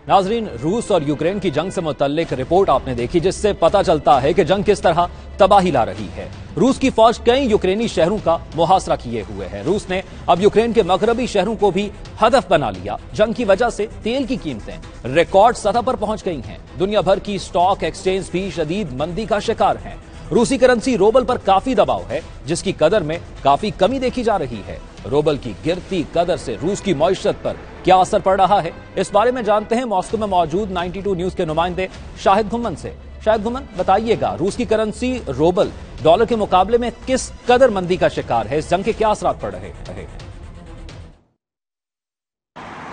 नाजरीन, रूस और यूक्रेन की जंग से मुतल्लिक रिपोर्ट आपने देखी, जिससे पता चलता है कि जंग किस तरह तबाही ला रही है। रूस की फौज कई यूक्रेनी शहरों का मुहासरा किए हुए है। रूस ने अब यूक्रेन के मगरबी शहरों को भी हदफ बना लिया। जंग की वजह से तेल की कीमतें रिकॉर्ड सतह पर पहुंच गई हैं। दुनिया भर की स्टॉक एक्सचेंज भी शदीद मंदी का शिकार हैं। रूसी करेंसी रूबल पर काफी दबाव है, जिसकी कदर में काफी कमी देखी जा रही है। रूबल की गिरती कदर से रूस की मईशत पर क्या असर पड़ रहा है, इस बारे में जानते हैं मॉस्को में मौजूद 92 न्यूज के नुमाइंदे शाहिद घुम्मन से। शाहिद घुम्मन, बताइएगा, रूस की करेंसी रूबल डॉलर के मुकाबले में किस कदर मंदी का शिकार है? इस जंग के क्या असर पड़ रहे हैं?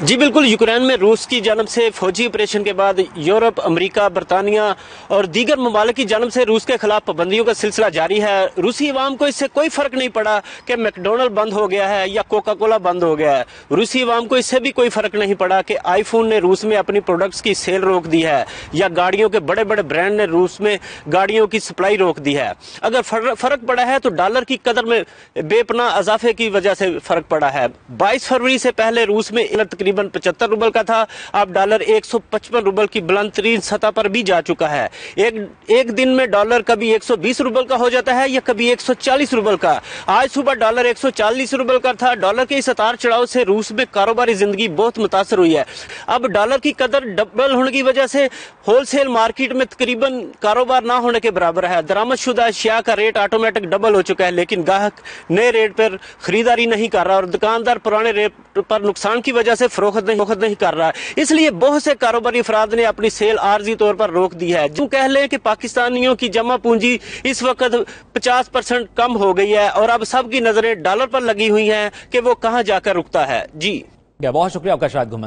जी बिल्कुल, यूक्रेन में रूस की जानब से फौजी ऑपरेशन के बाद यूरोप, अमेरिका, बरतानिया और दीगर ममालिक की जानब से रूस के खिलाफ पाबंदियों का सिलसिला जारी है। रूसी अवाम को इससे कोई फर्क नहीं पड़ा कि मैकडोनल्ड बंद हो गया है या कोका कोला बंद हो गया है। रूसी अवाम को इससे भी कोई फर्क नहीं पड़ा कि आईफोन ने रूस में अपनी प्रोडक्ट्स की सेल रोक दी है या गाड़ियों के बड़े बड़े ब्रांड ने रूस में गाड़ियों की सप्लाई रोक दी है। अगर फर्क पड़ा है तो डॉलर की कदर में बेपनाह इजाफे की वजह से फर्क पड़ा है। 22 फरवरी से पहले रूस में तकरीबन 75 रूबल का था, अब डॉलर 155 रूबल की बुलंद तरीन सतह पर भी जा चुका है। एक दिन में डॉलर कभी 120 रूबल का हो जाता है या कभी 140 रूबल का। आज सुबह डॉलर 140 रूबल का था। डॉलर के इस उतार चढ़ाव से रूस में कारोबारी जिंदगी बहुत मुतासर हुई है। अब डॉलर की कदर डबल होने की वजह से होलसेल मार्केट में तकरीबन कारोबार ना होने के बराबर है। दरामदशुदा अशिया का रेट ऑटोमेटिक डबल हो चुका है, लेकिन ग्राहक नए रेट पर खरीदारी नहीं कर रहा और दुकानदार पुराने रेट पर नुकसान की वजह से फरोख्त नहीं कर रहा। इसलिए बहुत से कारोबारी अफराद ने अपनी सेल आर्जी तौर पर रोक दी है। जो कह लें कि पाकिस्तानियों की जमा पूंजी इस वक्त 50% कम हो गई है और अब सबकी नजरें डॉलर पर लगी हुई हैं कि वो कहां जाकर रुकता है। जी बहुत शुक्रिया आपका शाहिद घुम्मन।